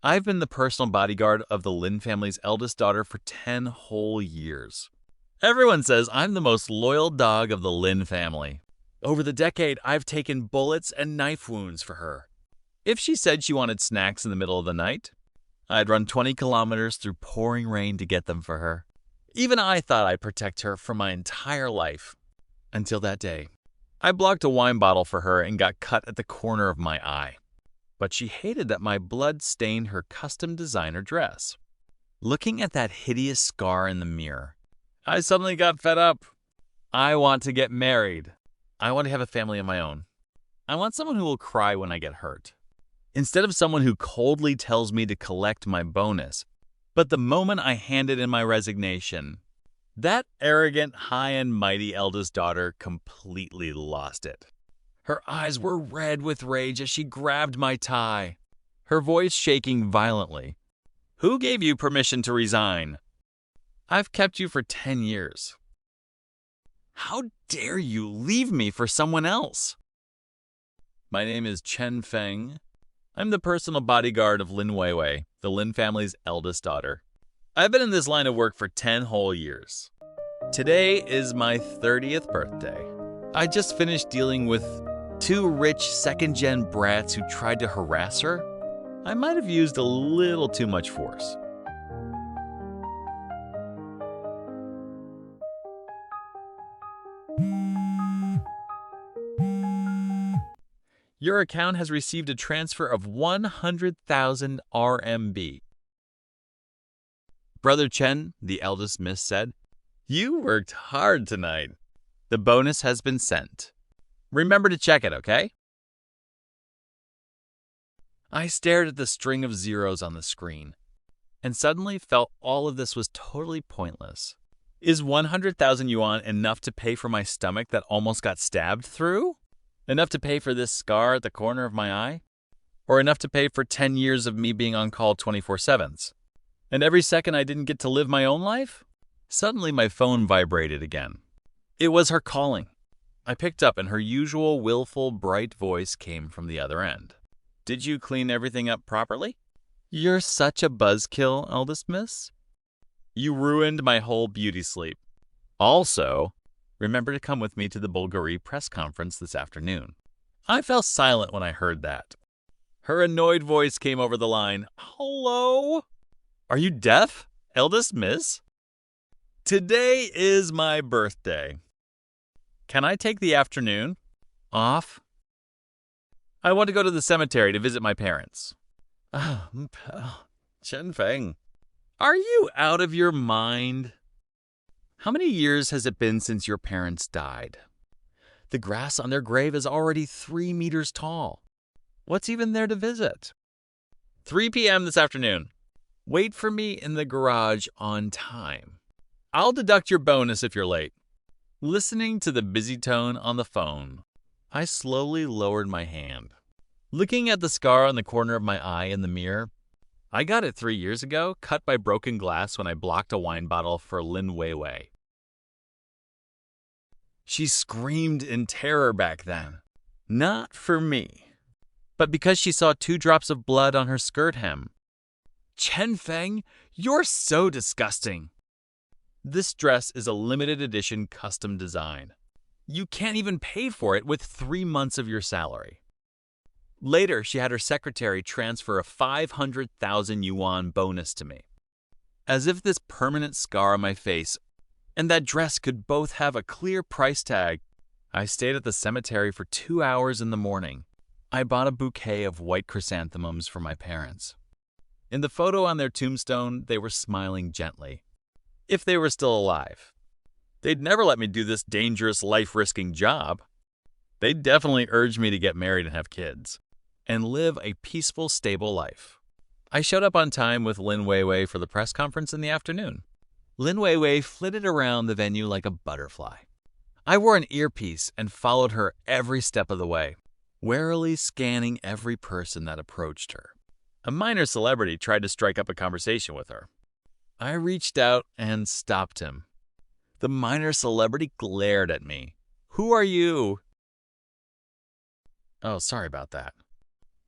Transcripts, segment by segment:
I've been the personal bodyguard of the Lin family's eldest daughter for 10 whole years. Everyone says I'm the most loyal dog of the Lin family. Over the decade, I've taken bullets and knife wounds for her. If she said she wanted snacks in the middle of the night, I'd run 20 kilometers through pouring rain to get them for her. Even I thought I'd protect her for my entire life. Until that day. I blocked a wine bottle for her and got cut at the corner of my eye. But she hated that my blood stained her custom designer dress. Looking at that hideous scar in the mirror, I suddenly got fed up. I want to get married. I want to have a family of my own. I want someone who will cry when I get hurt. Instead of someone who coldly tells me to collect my bonus. But the moment I handed in my resignation, that arrogant, high and mighty eldest daughter completely lost it. Her eyes were red with rage as she grabbed my tie, her voice shaking violently. Who gave you permission to resign? I've kept you for 10 years. How dare you leave me for someone else? My name is Chen Feng. I'm the personal bodyguard of Lin Weiwei, the Lin family's eldest daughter. I've been in this line of work for 10 whole years. Today is my 30th birthday. I just finished dealing with 2 rich second-gen brats who tried to harass her. I might have used a little too much force. Your account has received a transfer of 100,000 RMB. Brother Chen, the eldest miss, said, "You worked hard tonight. The bonus has been sent. Remember to check it, okay?" I stared at the string of zeros on the screen and suddenly felt all of this was totally pointless. Is 100,000 yuan enough to pay for my stomach that almost got stabbed through? Enough to pay for this scar at the corner of my eye? Or enough to pay for 10 years of me being on call 24/7s? And every second I didn't get to live my own life? Suddenly my phone vibrated again. It was her calling. I picked up and her usual willful, bright voice came from the other end. "Did you clean everything up properly?" "You're such a buzzkill, eldest miss. You ruined my whole beauty sleep. Also, remember to come with me to the Bulgari press conference this afternoon." I fell silent when I heard that. Her annoyed voice came over the line. "Hello? Are you deaf, eldest miss? Today is my birthday. Can I take the afternoon off? I want to go to the cemetery to visit my parents." Chen Feng, are you out of your mind? How many years has it been since your parents died? The grass on their grave is already 3 meters tall. What's even there to visit? 3 p.m. this afternoon. Wait for me in the garage on time. I'll deduct your bonus if you're late. Listening to the busy tone on the phone, I slowly lowered my hand. Looking at the scar on the corner of my eye in the mirror, I got it 3 years ago, cut by broken glass when I blocked a wine bottle for Lin Weiwei. She screamed in terror back then. Not for me, but because she saw 2 drops of blood on her skirt hem. Chen Feng, you're so disgusting. This dress is a limited edition custom design. You can't even pay for it with 3 months of your salary. Later, she had her secretary transfer a 500,000 yuan bonus to me. As if this permanent scar on my face and that dress could both have a clear price tag. I stayed at the cemetery for 2 hours in the morning. I bought a bouquet of white chrysanthemums for my parents. In the photo on their tombstone, they were smiling gently. If they were still alive. They'd never let me do this dangerous, life-risking job. They'd definitely urge me to get married and have kids, and live a peaceful, stable life. I showed up on time with Lin Weiwei for the press conference in the afternoon. Lin Weiwei flitted around the venue like a butterfly. I wore an earpiece and followed her every step of the way, warily scanning every person that approached her. A minor celebrity tried to strike up a conversation with her. I reached out and stopped him. The minor celebrity glared at me. "Who are you?" "Oh, sorry about that.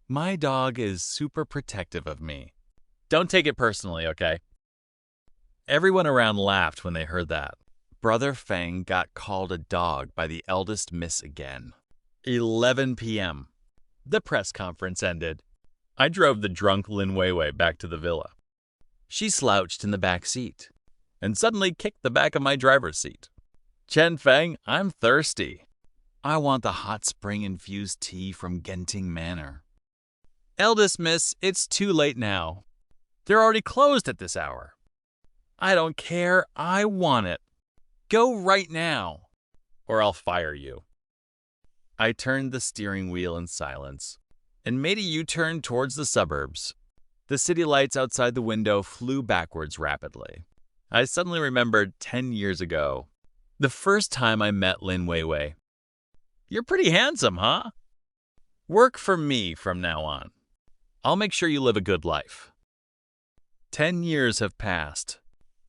My dog is super protective of me. Don't take it personally, okay? Everyone around laughed when they heard that. Brother Fang got called a dog by the eldest miss again. 11 p.m. The press conference ended. I drove the drunk Lin Weiwei back to the villa. She slouched in the back seat and suddenly kicked the back of my driver's seat. Chen Feng, I'm thirsty. I want the hot spring-infused tea from Genting Manor. Eldest miss, it's too late now. They're already closed at this hour. I don't care. I want it. Go right now, or I'll fire you. I turned the steering wheel in silence and made a U-turn towards the suburbs. The city lights outside the window flew backwards rapidly. I suddenly remembered 10 years ago, the first time I met Lin Weiwei. You're pretty handsome, huh? Work for me from now on. I'll make sure you live a good life. 10 years have passed.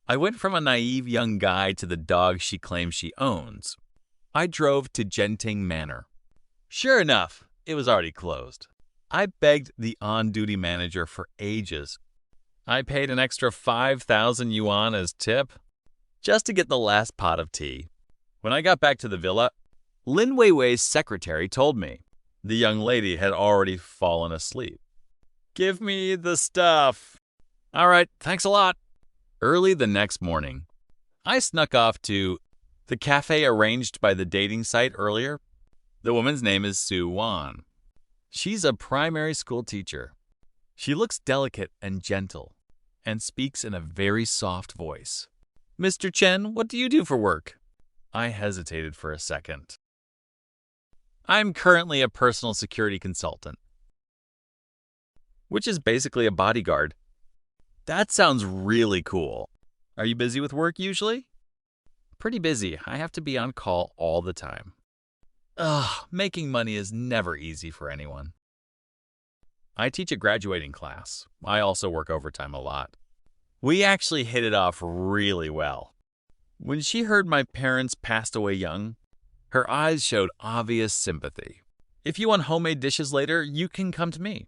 I went from a naive young guy to the dog she claims she owns. I drove to Genting Manor. Sure enough, it was already closed. I begged the on-duty manager for ages. I paid an extra 5,000 yuan as tip just to get the last pot of tea. When I got back to the villa, Lin Weiwei's secretary told me the young lady had already fallen asleep. Give me the stuff. All right, thanks a lot. Early the next morning, I snuck off to the cafe arranged by the dating site earlier. The woman's name is Su Wan. She's a primary school teacher. She looks delicate and gentle and speaks in a very soft voice. Mr. Chen, what do you do for work? I hesitated for a second. I'm currently a personal security consultant, which is basically a bodyguard. That sounds really cool. Are you busy with work usually? Pretty busy. I have to be on call all the time. Ugh, making money is never easy for anyone. I teach a graduating class. I also work overtime a lot. We actually hit it off really well. When she heard my parents passed away young, her eyes showed obvious sympathy. If you want homemade dishes later, you can come to me.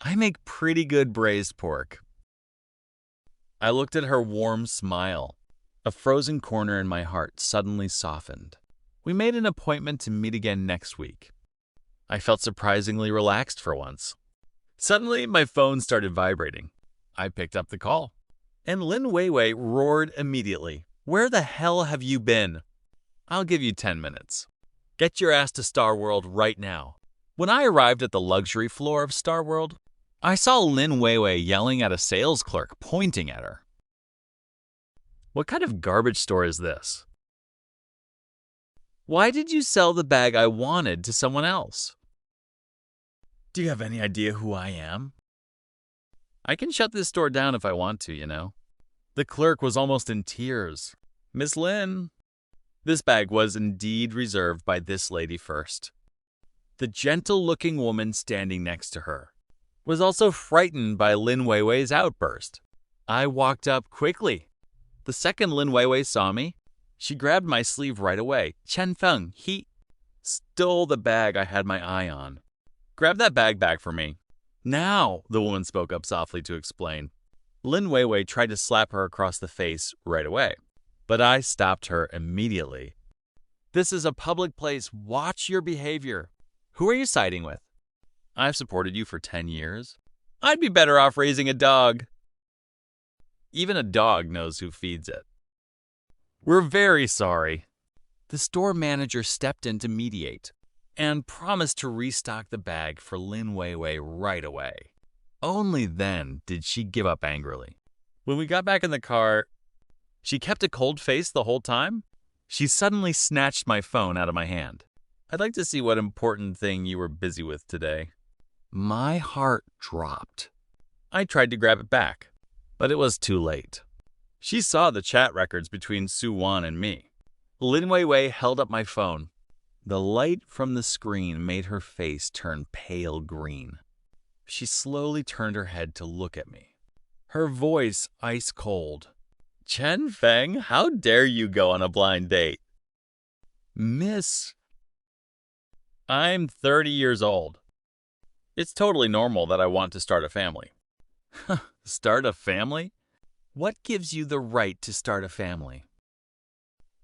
I make pretty good braised pork. I looked at her warm smile. A frozen corner in my heart suddenly softened. We made an appointment to meet again next week. I felt surprisingly relaxed for once. Suddenly, my phone started vibrating. I picked up the call, and Lin Weiwei roared immediately. Where the hell have you been? I'll give you 10 minutes. Get your ass to Star World right now. When I arrived at the luxury floor of Star World, I saw Lin Weiwei yelling at a sales clerk, pointing at her. What kind of garbage store is this? Why did you sell the bag I wanted to someone else? Do you have any idea who I am? I can shut this store down if I want to, you know. The clerk was almost in tears. Miss Lin. This bag was indeed reserved by this lady first. The gentle-looking woman standing next to her was also frightened by Lin Weiwei's outburst. I walked up quickly. The second Lin Weiwei saw me, she grabbed my sleeve right away. Chen Feng, he stole the bag I had my eye on. Grab that bag back for me. Now, the woman spoke up softly to explain. Lin Weiwei tried to slap her across the face right away, but I stopped her immediately. This is a public place. Watch your behavior. Who are you siding with? I've supported you for 10 years. I'd be better off raising a dog. Even a dog knows who feeds it. We're very sorry. The store manager stepped in to mediate and promised to restock the bag for Lin Weiwei right away. Only then did she give up angrily. When we got back in the car, she kept a cold face the whole time. She suddenly snatched my phone out of my hand. I'd like to see what important thing you were busy with today. My heart dropped. I tried to grab it back, but it was too late. She saw the chat records between Su Wan and me. Lin Weiwei held up my phone. The light from the screen made her face turn pale green. She slowly turned her head to look at me, her voice ice cold. Chen Feng, how dare you go on a blind date? Miss, I'm 30 years old. It's totally normal that I want to start a family. Start a family? What gives you the right to start a family?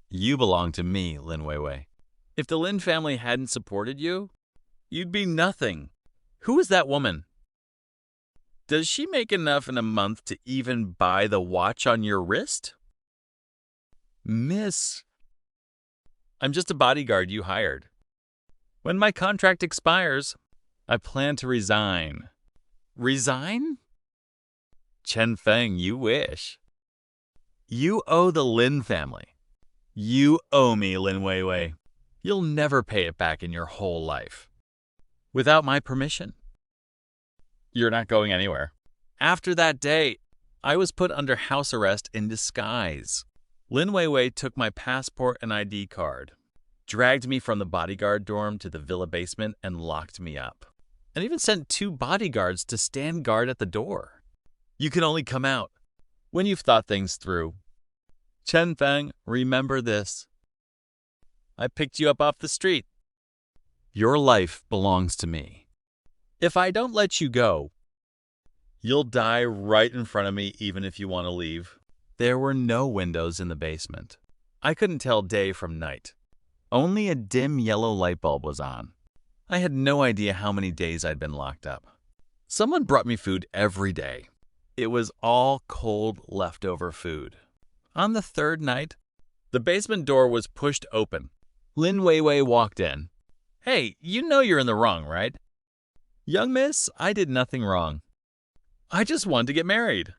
You belong to me, Lin Weiwei. If the Lin family hadn't supported you, you'd be nothing. Who is that woman? Does she make enough in a month to even buy the watch on your wrist? Miss, I'm just a bodyguard you hired. When my contract expires, I plan to resign. Resign? Chen Feng, you wish. You owe the Lin family. You owe me, Lin Weiwei. You'll never pay it back in your whole life. Without my permission. You're not going anywhere. After that day, I was put under house arrest in disguise. Lin Weiwei took my passport and ID card, dragged me from the bodyguard dorm to the villa basement, and locked me up. And even sent 2 bodyguards to stand guard at the door. You can only come out when you've thought things through. Chen Feng, remember this. I picked you up off the street. Your life belongs to me. If I don't let you go, you'll die right in front of me even if you want to leave. There were no windows in the basement. I couldn't tell day from night. Only a dim yellow light bulb was on. I had no idea how many days I'd been locked up. Someone brought me food every day. It was all cold leftover food. On the 3rd night, the basement door was pushed open. Lin Weiwei walked in. Hey, you know you're in the wrong, right? Young miss, I did nothing wrong. I just wanted to get married.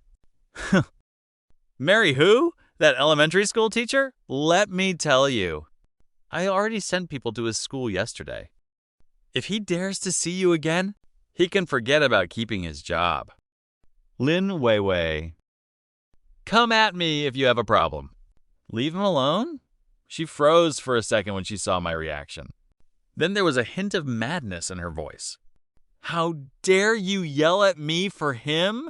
Marry who? That elementary school teacher? Let me tell you. I already sent people to his school yesterday. If he dares to see you again, he can forget about keeping his job. Lin Weiwei. Come at me if you have a problem. Leave him alone? She froze for a second when she saw my reaction. Then there was a hint of madness in her voice. How dare you yell at me for him?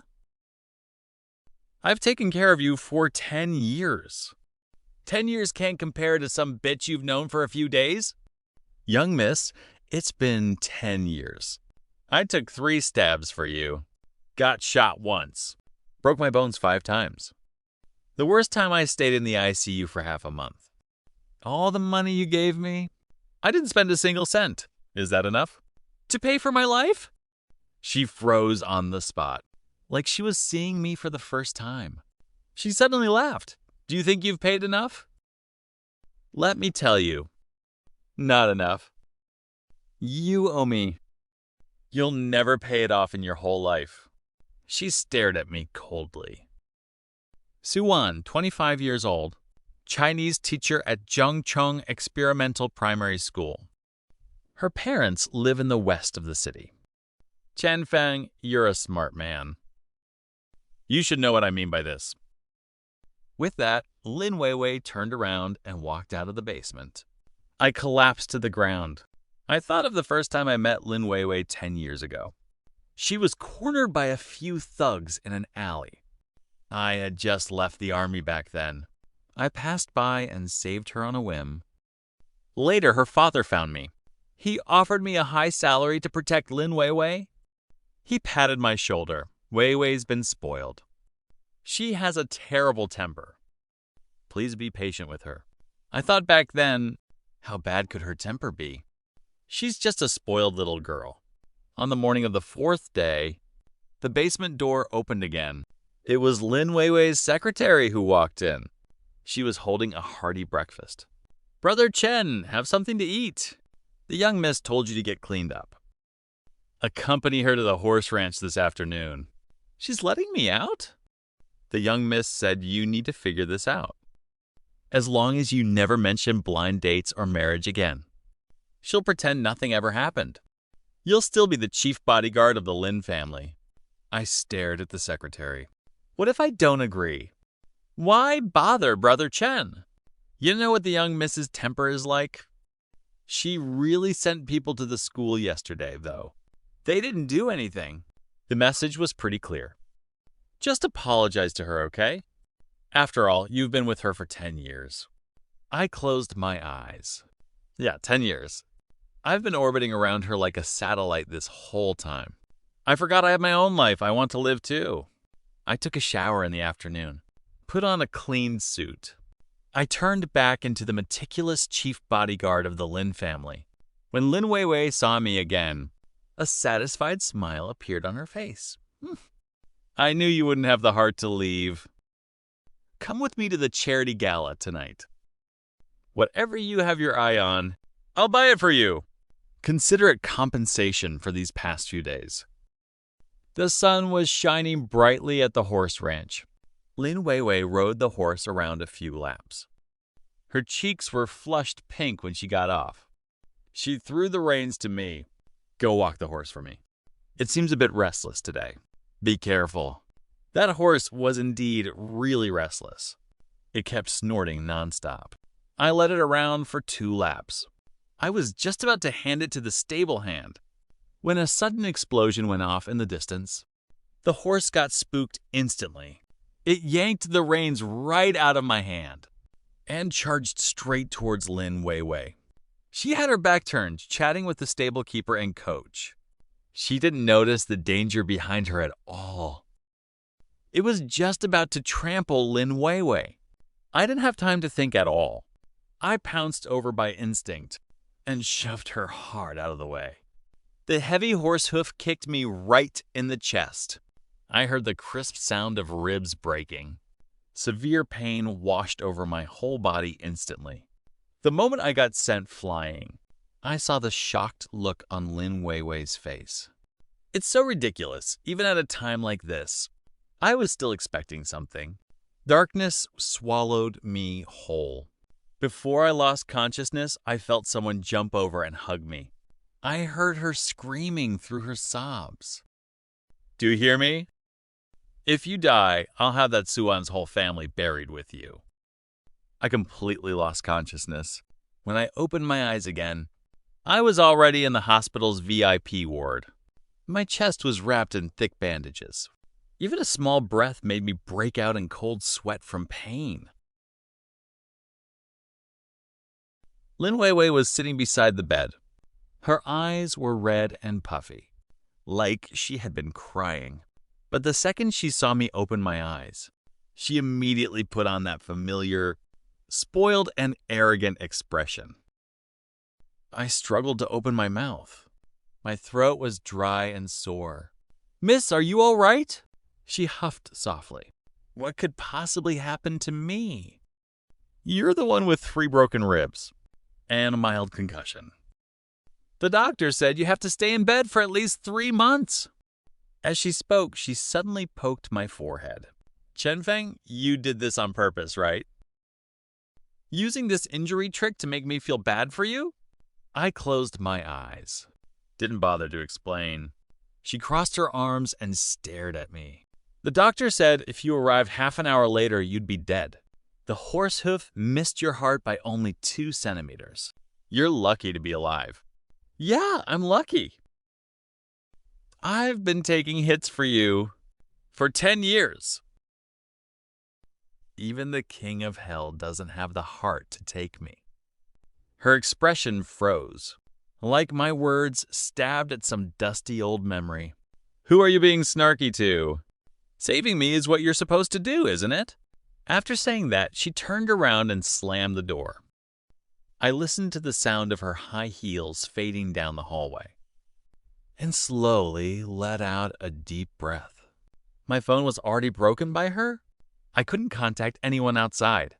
I've taken care of you for 10 years. 10 years can't compare to some bitch you've known for a few days. Young miss, it's been 10 years. I took 3 stabs for you. Got shot once. Broke my bones 5 times. The worst time I stayed in the ICU for half a month. All the money you gave me, I didn't spend a single cent. Is that enough? To pay for my life? She froze on the spot, like she was seeing me for the first time. She suddenly laughed. Do you think you've paid enough? Let me tell you, not enough. You owe me. You'll never pay it off in your whole life. She stared at me coldly. Suwan, 25 years old, Chinese teacher at Zhengcheng Experimental Primary School. Her parents live in the west of the city. Chen Feng, you're a smart man. You should know what I mean by this. With that, Lin Weiwei turned around and walked out of the basement. I collapsed to the ground. I thought of the first time I met Lin Weiwei 10 years ago. She was cornered by a few thugs in an alley. I had just left the army back then. I passed by and saved her on a whim. Later, her father found me. He offered me a high salary to protect Lin Weiwei. He patted my shoulder. Weiwei's been spoiled. She has a terrible temper. Please be patient with her. I thought back then, how bad could her temper be? She's just a spoiled little girl. On the morning of the 4th day, the basement door opened again. It was Lin Weiwei's secretary who walked in. She was holding a hearty breakfast. Brother Chen, have something to eat. The young miss told you to get cleaned up. Accompany her to the horse ranch this afternoon. She's letting me out? The young miss said you need to figure this out. As long as you never mention blind dates or marriage again. She'll pretend nothing ever happened. You'll still be the chief bodyguard of the Lin family. I stared at the secretary. What if I don't agree? Why bother Brother Chen? You know what the young miss's temper is like? She really sent people to the school yesterday, though. They didn't do anything. The message was pretty clear. Just apologize to her, okay? After all, you've been with her for 10 years. I closed my eyes. Yeah, 10 years. I've been orbiting around her like a satellite this whole time. I forgot I have my own life I want to live too. I took a shower in the afternoon, put on a clean suit. I turned back into the meticulous chief bodyguard of the Lin family. When Lin Weiwei saw me again, a satisfied smile appeared on her face. I knew you wouldn't have the heart to leave. Come with me to the charity gala tonight. Whatever you have your eye on, I'll buy it for you. Consider it compensation for these past few days. The sun was shining brightly at the horse ranch. Lin Weiwei rode the horse around a few laps. Her cheeks were flushed pink when she got off. She threw the reins to me. Go walk the horse for me. It seems a bit restless today. Be careful. That horse was indeed really restless. It kept snorting nonstop. I led it around for 2 laps. I was just about to hand it to the stable hand when a sudden explosion went off in the distance. The horse got spooked instantly. It yanked the reins right out of my hand and charged straight towards Lin Weiwei. She had her back turned, chatting with the stable keeper and coach. She didn't notice the danger behind her at all. It was just about to trample Lin Weiwei. I didn't have time to think at all. I pounced over by instinct and shoved her hard out of the way. The heavy horse hoof kicked me right in the chest. I heard the crisp sound of ribs breaking. Severe pain washed over my whole body instantly. The moment I got sent flying, I saw the shocked look on Lin Weiwei's face. It's so ridiculous, even at a time like this. I was still expecting something. Darkness swallowed me whole. Before I lost consciousness, I felt someone jump over and hug me. I heard her screaming through her sobs. Do you hear me? If you die, I'll have that Suan's whole family buried with you. I completely lost consciousness. When I opened my eyes again, I was already in the hospital's VIP ward. My chest was wrapped in thick bandages. Even a small breath made me break out in cold sweat from pain. Lin Weiwei was sitting beside the bed. Her eyes were red and puffy, like she had been crying. But the second she saw me open my eyes, she immediately put on that familiar, spoiled and arrogant expression. I struggled to open my mouth. My throat was dry and sore. Miss, are you all right? She huffed softly. What could possibly happen to me? You're the one with 3 broken ribs and a mild concussion. The doctor said you have to stay in bed for at least 3 months. As she spoke, she suddenly poked my forehead. Chenfeng, you did this on purpose, right? Using this injury trick to make me feel bad for you? I closed my eyes. Didn't bother to explain. She crossed her arms and stared at me. The doctor said if you arrived half an hour later, you'd be dead. The horse hoof missed your heart by only 2 centimeters. You're lucky to be alive. Yeah, I'm lucky. I've been taking hits for you for 10 years. Even the king of hell doesn't have the heart to take me. Her expression froze, like my words stabbed at some dusty old memory. Who are you being snarky to? Saving me is what you're supposed to do, isn't it? After saying that, she turned around and slammed the door. I listened to the sound of her high heels fading down the hallway and slowly let out a deep breath. My phone was already broken by her? I couldn't contact anyone outside.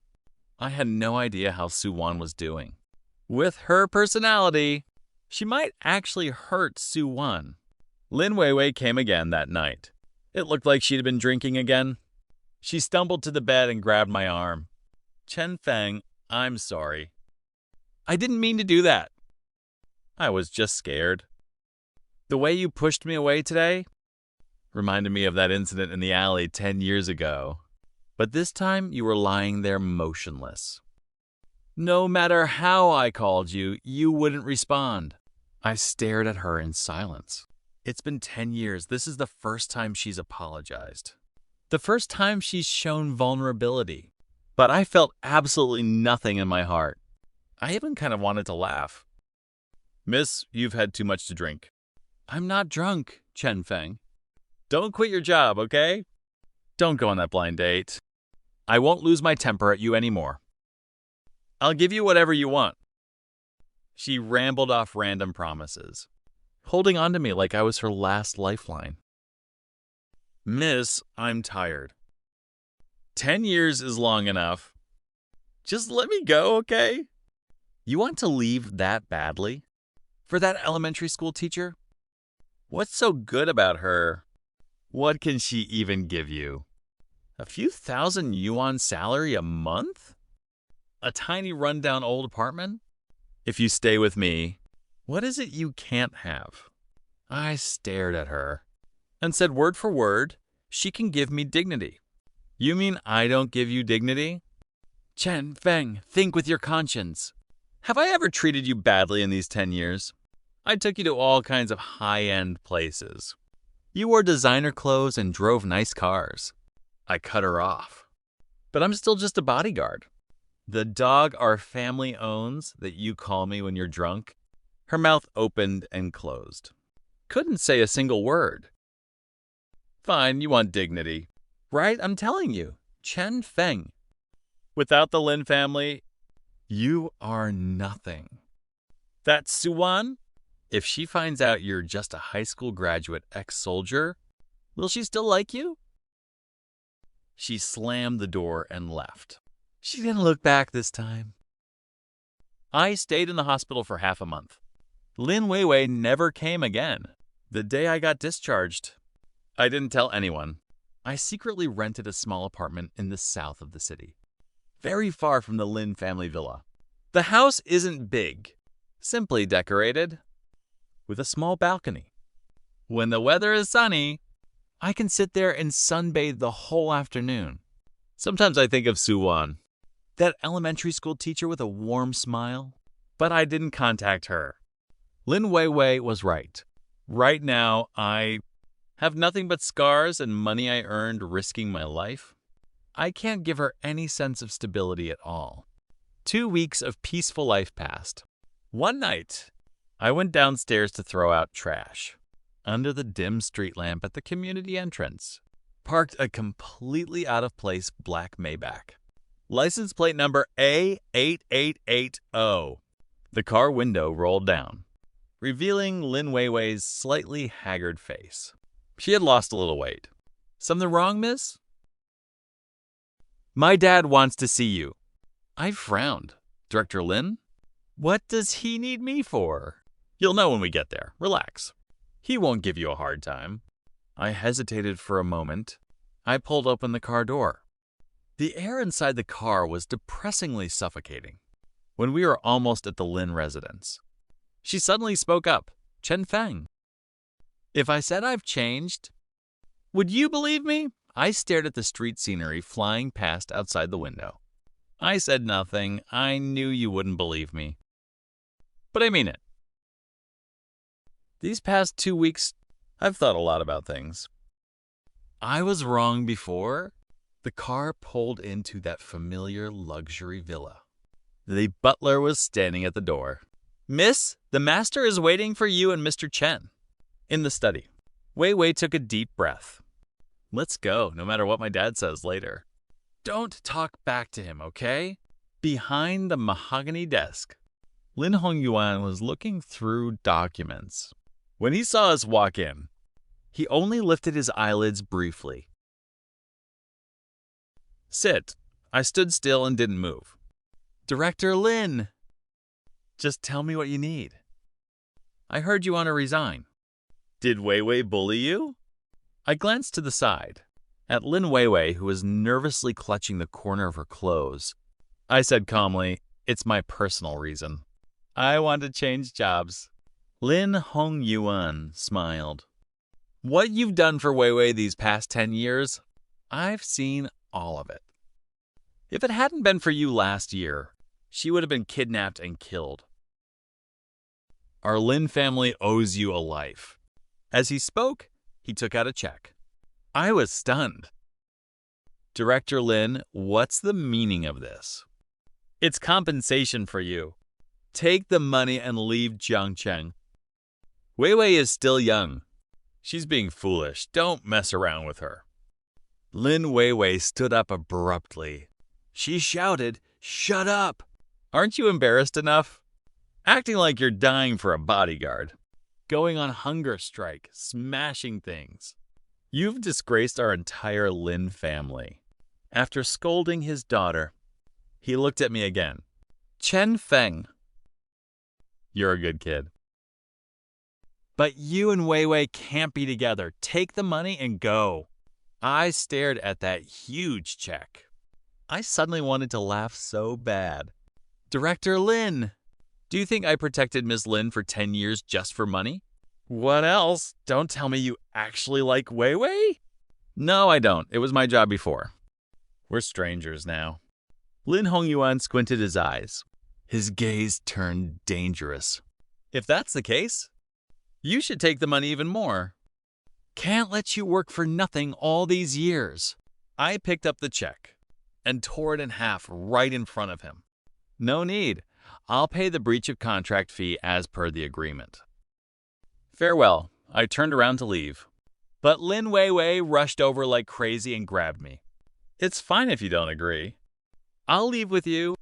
I had no idea how Suwan was doing. With her personality, she might actually hurt Suwan. Lin Weiwei came again that night. It looked like she'd been drinking again. She stumbled to the bed and grabbed my arm. Chenfeng, I'm sorry. I didn't mean to do that. I was just scared. The way you pushed me away today reminded me of that incident in the alley 10 years ago. But this time you were lying there motionless. No matter how I called you, you wouldn't respond. I stared at her in silence. It's been 10 years. This is the first time she's apologized. The first time she's shown vulnerability. But I felt absolutely nothing in my heart. I even kind of wanted to laugh. Miss, you've had too much to drink. I'm not drunk, Chen Feng. Don't quit your job, okay? Don't go on that blind date. I won't lose my temper at you anymore. I'll give you whatever you want. She rambled off random promises, holding on to me like I was her last lifeline. Miss, I'm tired. 10 years is long enough. Just let me go, okay? You want to leave that badly? For that elementary school teacher? What's so good about her? What can she even give you? A few thousand yuan salary a month? A tiny rundown old apartment? If you stay with me, what is it you can't have? I stared at her and said word for word, she can give me dignity. You mean I don't give you dignity? Chen Feng, think with your conscience. Have I ever treated you badly in these 10 years? I took you to all kinds of high-end places. You wore designer clothes and drove nice cars. I cut her off. But I'm still just a bodyguard. The dog our family owns that you call me when you're drunk? Her mouth opened and closed. Couldn't say a single word. Fine, you want dignity. Right, I'm telling you. Chen Feng. Without the Lin family, you are nothing. That Suwan? If she finds out you're just a high school graduate ex-soldier, will she still like you? She slammed the door and left. She didn't look back this time. I stayed in the hospital for half a month. Lin Weiwei never came again. The day I got discharged, I didn't tell anyone. I secretly rented a small apartment in the south of the city, very far from the Lin family villa. The house isn't big, simply decorated, with a small balcony. When the weather is sunny, I can sit there and sunbathe the whole afternoon. Sometimes I think of Suwan, that elementary school teacher with a warm smile, but I didn't contact her. Lin Weiwei was right. Right now, I have nothing but scars and money I earned risking my life. I can't give her any sense of stability at all. 2 weeks of peaceful life passed. One night, I went downstairs to throw out trash. Under the dim street lamp at the community entrance, parked a completely out-of-place black Maybach. License plate number A8880. The car window rolled down, revealing Lin Weiwei's slightly haggard face. She had lost a little weight. Something wrong, miss? My dad wants to see you. I frowned. Director Lin? What does he need me for? You'll know when we get there. Relax. He won't give you a hard time. I hesitated for a moment. I pulled open the car door. The air inside the car was depressingly suffocating. When we were almost at the Lin residence, she suddenly spoke up. Chen Feng. If I said I've changed, would you believe me? I stared at the street scenery flying past outside the window. I said nothing. I knew you wouldn't believe me. But I mean it. These past 2 weeks, I've thought a lot about things. I was wrong before. The car pulled into that familiar luxury villa. The butler was standing at the door. Miss, the master is waiting for you and Mr. Chen. In the study, Weiwei took a deep breath. Let's go, no matter what my dad says later. Don't talk back to him, okay? Behind the mahogany desk, Lin Hongyuan was looking through documents. When he saw us walk in, he only lifted his eyelids briefly. Sit. I stood still and didn't move. Director Lin. Just tell me what you need. I heard you want to resign. Did Weiwei bully you? I glanced to the side, at Lin Weiwei, who was nervously clutching the corner of her clothes. I said calmly, it's my personal reason. I want to change jobs. Lin Hongyuan smiled. What you've done for Weiwei these past 10 years, I've seen all of it. If it hadn't been for you last year, she would have been kidnapped and killed. Our Lin family owes you a life. As he spoke, he took out a check. I was stunned. Director Lin, what's the meaning of this? It's compensation for you. Take the money and leave Jiangcheng. Wei Wei is still young. She's being foolish. Don't mess around with her. Lin Wei Wei stood up abruptly. She shouted, "Shut up! Aren't you embarrassed enough? Acting like you're dying for a bodyguard. Going on hunger strike, smashing things. You've disgraced our entire Lin family." After scolding his daughter, he looked at me again. "Chen Feng, you're a good kid. But you and Wei Wei can't be together. Take the money and go." I stared at that huge check. I suddenly wanted to laugh so bad. "Director Lin, do you think I protected Miss Lin for 10 years just for money?" "What else? Don't tell me you actually like Wei Wei?" "No, I don't. It was my job before. We're strangers now." Lin Hongyuan squinted his eyes. His gaze turned dangerous. "If that's the case, you should take the money even more. Can't let you work for nothing all these years." I picked up the check and tore it in half right in front of him. "No need. I'll pay the breach of contract fee as per the agreement." Farewell. I turned around to leave. But Lin Wei Wei rushed over like crazy and grabbed me. "It's fine if you don't agree. I'll leave with you."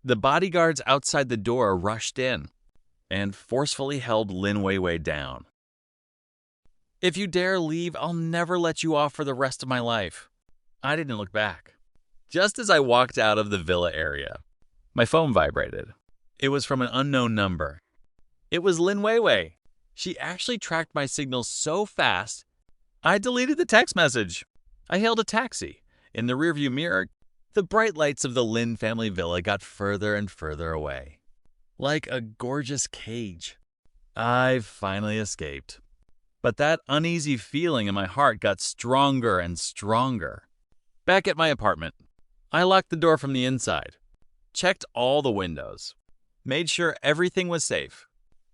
The bodyguards outside the door rushed in and forcefully held Lin Wei Wei down. "If you dare leave, I'll never let you off for the rest of my life." I didn't look back. Just as I walked out of the villa area, my phone vibrated. It was from an unknown number. It was Lin Wei Wei. She actually tracked my signals so fast, I deleted the text message. I hailed a taxi. In the rearview mirror, the bright lights of the Lin family villa got further and further away. Like a gorgeous cage. I finally escaped. But that uneasy feeling in my heart got stronger and stronger. Back at my apartment, I locked the door from the inside, checked all the windows, made sure everything was safe.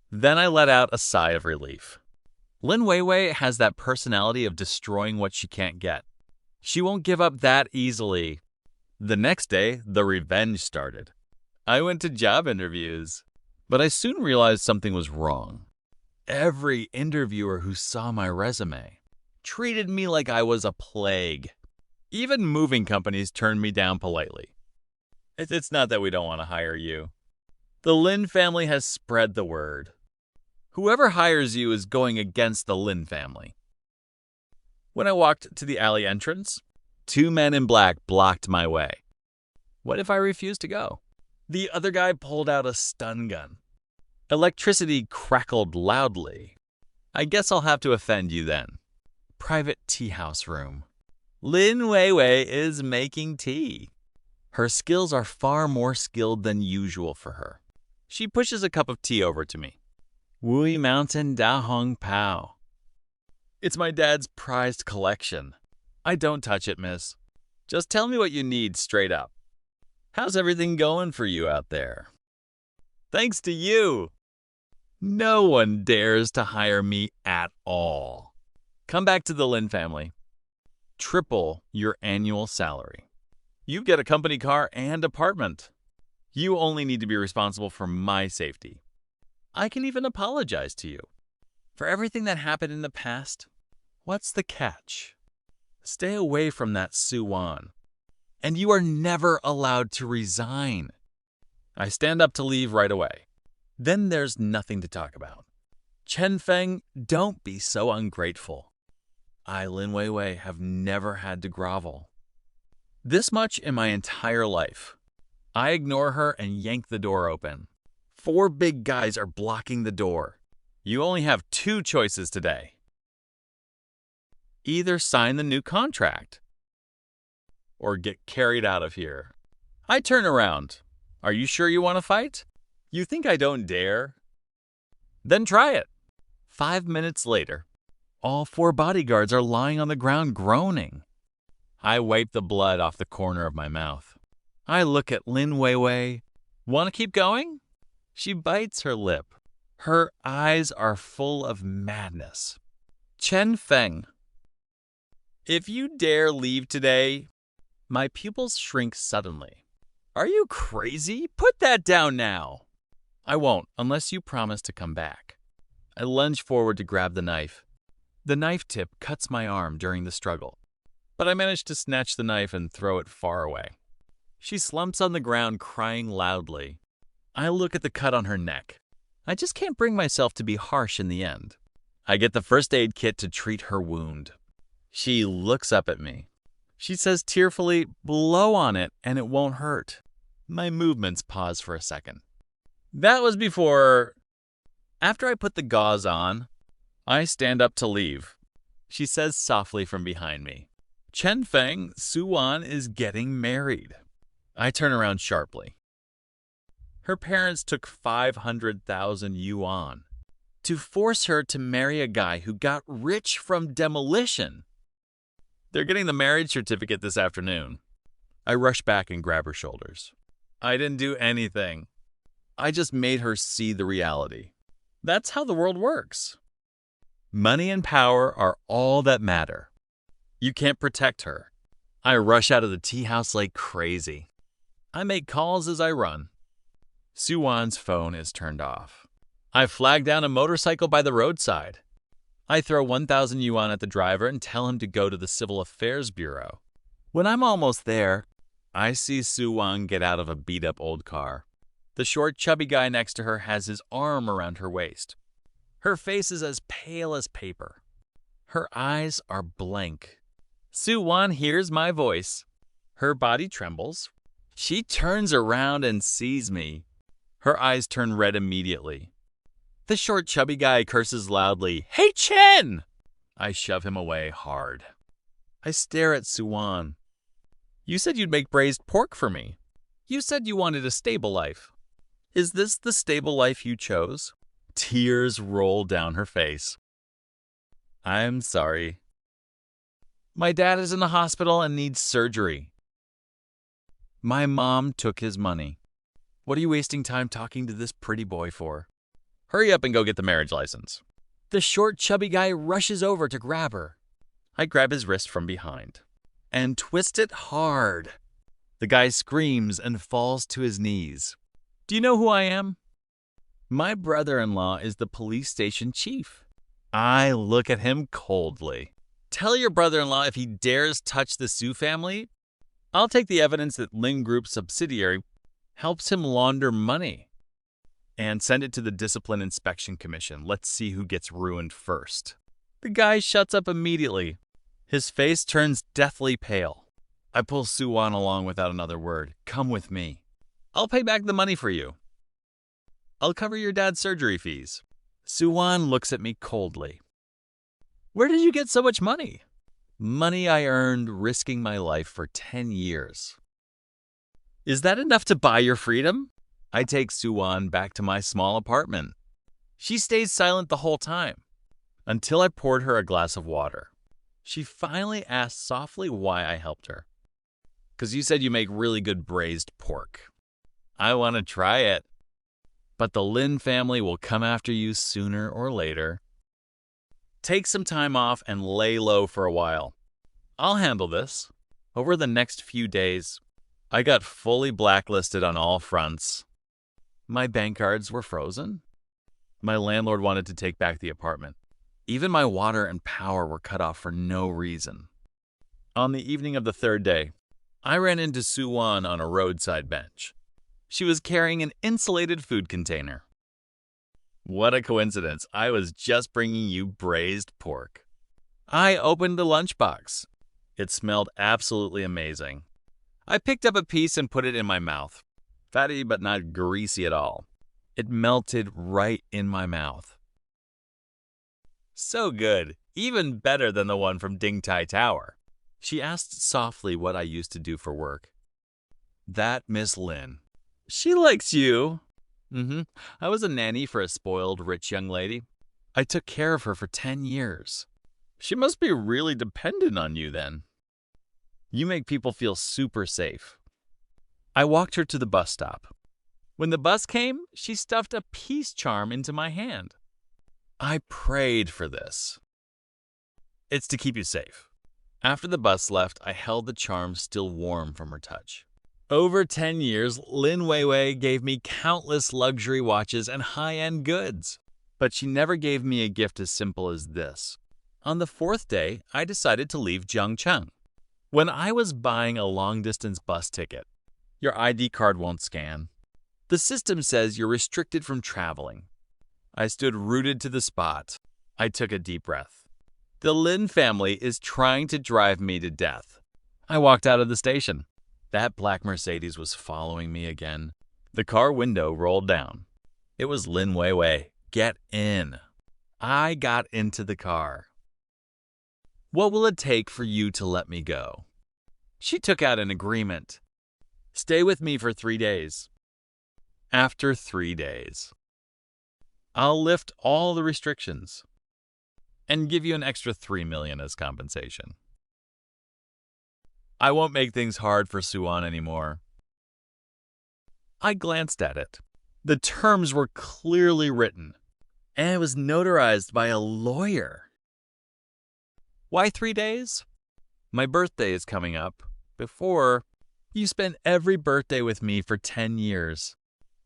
Then I let out a sigh of relief. Lin Wei Wei has that personality of destroying what she can't get. She won't give up that easily. The next day, the revenge started. I went to job interviews, but I soon realized something was wrong. Every interviewer who saw my resume treated me like I was a plague. Even moving companies turned me down politely. It's not that we don't want to hire you. The Lin family has spread the word. Whoever hires you is going against the Lin family. When I walked to the alley entrance, 2 men in black blocked my way. What if I refused to go? The other guy pulled out a stun gun. Electricity crackled loudly. "I guess I'll have to offend you then." Private tea house room. Lin Wei Wei is making tea. Her skills are far more skilled than usual for her. She pushes a cup of tea over to me. Wui Mountain Da Hong Pao. It's my dad's prized collection. I don't touch it, miss. Just tell me what you need straight up. How's everything going for you out there? Thanks to you. No one dares to hire me at all. Come back to the Lin family. Triple your annual salary. You get a company car and apartment. You only need to be responsible for my safety. I can even apologize to you. For everything that happened in the past, what's the catch? Stay away from that Suwan. And you are never allowed to resign. I stand up to leave right away. Then there's nothing to talk about. Chen Feng, don't be so ungrateful. I, Lin Wei Wei, have never had to grovel. This much in my entire life. I ignore her and yank the door open. 4 big guys are blocking the door. You only have 2 choices today. Either sign the new contract or get carried out of here. I turn around. Are you sure you want to fight? You think I don't dare? Then try it. 5 minutes later, all 4 bodyguards are lying on the ground groaning. I wipe the blood off the corner of my mouth. I look at Lin Wei Wei. Want to keep going? She bites her lip. Her eyes are full of madness. Chen Feng. If you dare leave today, my pupils shrink suddenly. Are you crazy? Put that down now. I won't unless you promise to come back. I lunge forward to grab the knife. The knife tip cuts my arm during the struggle, but I manage to snatch the knife and throw it far away. She slumps on the ground crying loudly. I look at the cut on her neck. I just can't bring myself to be harsh in the end. I get the first aid kit to treat her wound. She looks up at me. She says tearfully, "Blow on it and it won't hurt." My movements pause for a second. That was before... After I put the gauze on, I stand up to leave. She says softly from behind me, "Chen Feng, Suwan is getting married." I turn around sharply. Her parents took 500,000 yuan to force her to marry a guy who got rich from demolition. They're getting the marriage certificate this afternoon. I rush back and grab her shoulders. I didn't do anything. I just made her see the reality. That's how the world works. Money and power are all that matter. You can't protect her. I rush out of the tea house like crazy. I make calls as I run. Suwan's phone is turned off. I flag down a motorcycle by the roadside. I throw 1,000 yuan at the driver and tell him to go to the Civil Affairs Bureau. When I'm almost there, I see Suwan get out of a beat-up old car. The short, chubby guy next to her has his arm around her waist. Her face is as pale as paper. Her eyes are blank. Suwan hears my voice. Her body trembles. She turns around and sees me. Her eyes turn red immediately. The short, chubby guy curses loudly, "Hey, Chen!" I shove him away hard. I stare at Suwan. "You said you'd make braised pork for me. You said you wanted a stable life. Is this the stable life you chose?" Tears roll down her face. "I'm sorry. My dad is in the hospital and needs surgery. My mom took his money. What are you wasting time talking to this pretty boy for? Hurry up and go get the marriage license." The short, chubby guy rushes over to grab her. I grab his wrist from behind and twist it hard. The guy screams and falls to his knees. "Do you know who I am?" My brother-in-law is the police station chief. I look at him coldly. "Tell your brother-in-law if he dares touch the Su family, I'll take the evidence that Lin Group's subsidiary helps him launder money and send it to the Discipline Inspection Commission. Let's see who gets ruined first." The guy shuts up immediately. His face turns deathly pale. I pull Suwan along without another word. "Come with me. I'll pay back the money for you. I'll cover your dad's surgery fees." Suwan looks at me coldly. "Where did you get so much money?" "Money I earned risking my life for 10 years. Is that enough to buy your freedom?" I take Suwan back to my small apartment. She stays silent the whole time, until I poured her a glass of water. She finally asked softly why I helped her. "'Cause you said you make really good braised pork. I want to try it. But the Lin family will come after you sooner or later. Take some time off and lay low for a while. I'll handle this." Over the next few days, I got fully blacklisted on all fronts. My bank cards were frozen. My landlord wanted to take back the apartment. Even my water and power were cut off for no reason. On the evening of the third day, I ran into Suwan on a roadside bench. She was carrying an insulated food container. "What a coincidence. I was just bringing you braised pork." I opened the lunchbox. It smelled absolutely amazing. I picked up a piece and put it in my mouth. Fatty but not greasy at all. It melted right in my mouth. So good, even better than the one from Ding Tai Tower. She asked softly what I used to do for work. "That Miss Lin. She likes you." I was a nanny for a spoiled rich young lady. I took care of her for 10 years. She must be really dependent on you then. You make people feel super safe. I walked her to the bus stop. When the bus came, she stuffed a peace charm into my hand. I prayed for this. "It's to keep you safe." After the bus left, I held the charm still warm from her touch. Over 10 years, Lin Weiwei gave me countless luxury watches and high-end goods. But she never gave me a gift as simple as this. On the fourth day, I decided to leave Jiangcheng. When I was buying a long-distance bus ticket, your ID card won't scan. The system says you're restricted from traveling. I stood rooted to the spot. I took a deep breath. The Lin family is trying to drive me to death. I walked out of the station. That black Mercedes was following me again. The car window rolled down. It was Lin Weiwei. Get in. I got into the car. What will it take for you to let me go? She took out an agreement. Stay with me for 3 days. After 3 days, I'll lift all the restrictions and give you an extra $3 million as compensation. I won't make things hard for Suan anymore. I glanced at it. The terms were clearly written, and it was notarized by a lawyer. Why 3 days? My birthday is coming up. Before, you spent every birthday with me for 10 years.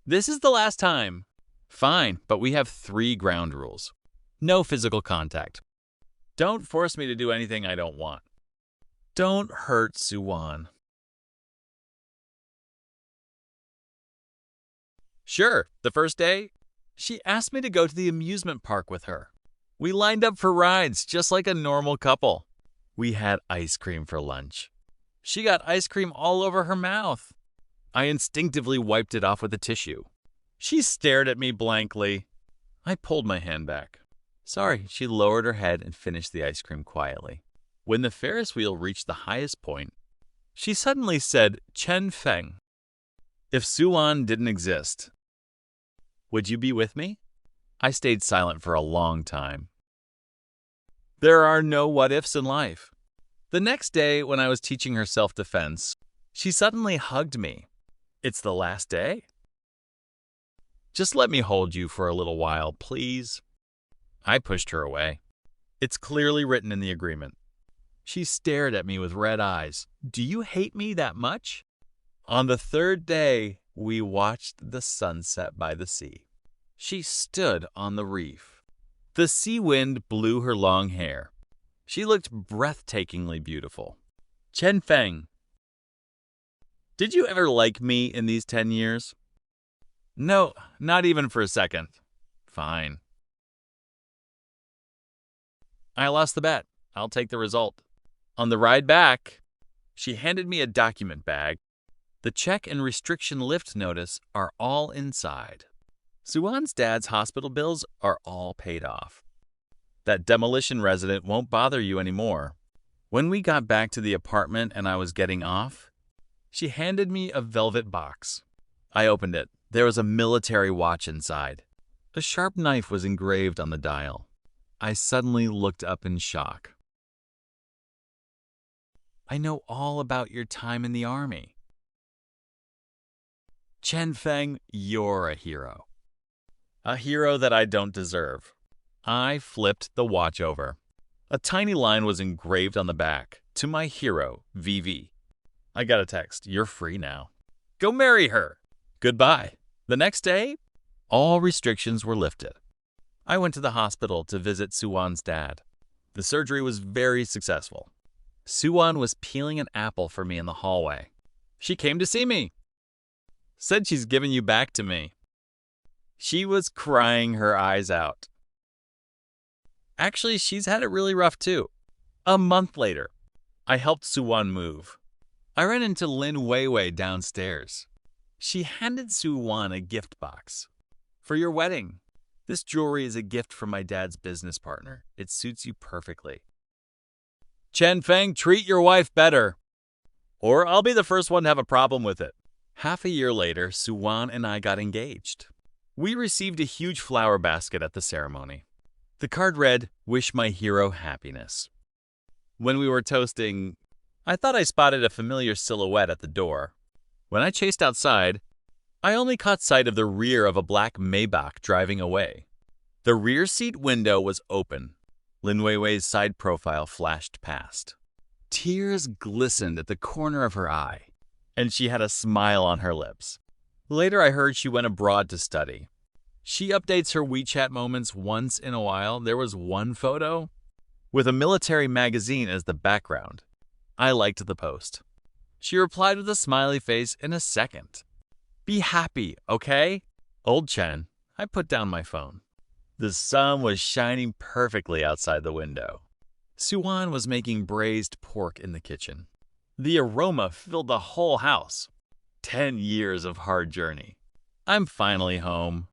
This is the last time. Fine, but we have 3 ground rules. No physical contact. Don't force me to do anything I don't want. Don't hurt Suan. Sure, the first day, she asked me to go to the amusement park with her. We lined up for rides just like a normal couple. We had ice cream for lunch. She got ice cream all over her mouth. I instinctively wiped it off with a tissue. She stared at me blankly. I pulled my hand back. Sorry, she lowered her head and finished the ice cream quietly. When the Ferris wheel reached the highest point, she suddenly said, Chen Feng, if Suan didn't exist, would you be with me? I stayed silent for a long time. There are no what-ifs in life. The next day, when I was teaching her self-defense, she suddenly hugged me. It's the last day? Just let me hold you for a little while, please. I pushed her away. It's clearly written in the agreement. She stared at me with red eyes. Do you hate me that much? On the 3rd day, we watched the sunset by the sea. She stood on the reef. The sea wind blew her long hair. She looked breathtakingly beautiful. Chen Feng, did you ever like me in these 10 years? No, not even for a second. Fine. I lost the bet. I'll take the result. On the ride back, she handed me a document bag. The check and restriction lift notice are all inside. Suan's dad's hospital bills are all paid off. That demolition resident won't bother you anymore. When we got back to the apartment and I was getting off, she handed me a velvet box. I opened it. There was a military watch inside. A sharp knife was engraved on the dial. I suddenly looked up in shock. I know all about your time in the army. Chen Feng, you're a hero. A hero that I don't deserve. I flipped the watch over. A tiny line was engraved on the back. To my hero, VV. I got a text. You're free now. Go marry her. Goodbye. The next day, all restrictions were lifted. I went to the hospital to visit Suan's dad. The surgery was very successful. Suan was peeling an apple for me in the hallway. She came to see me. Said she's giving you back to me. She was crying her eyes out. Actually, she's had it really rough too. A month later, I helped Suan move. I ran into Lin Weiwei downstairs. She handed Suan a gift box. For your wedding. This jewelry is a gift from my dad's business partner. It suits you perfectly. Chen Feng, treat your wife better, or I'll be the first one to have a problem with it. Half a year later, Suan and I got engaged. We received a huge flower basket at the ceremony. The card read, Wish my hero happiness. When we were toasting, I thought I spotted a familiar silhouette at the door. When I chased outside, I only caught sight of the rear of a black Maybach driving away. The rear seat window was open. Lin Weiwei's side profile flashed past. Tears glistened at the corner of her eye, and she had a smile on her lips. Later I heard she went abroad to study. She updates her WeChat moments once in a while. There was one photo with a military magazine as the background. I liked the post. She replied with a smiley face in a second. Be happy, okay? Old Chen, I put down my phone. The sun was shining perfectly outside the window. Suwan was making braised pork in the kitchen. The aroma filled the whole house. 10 years of hard journey. I'm finally home.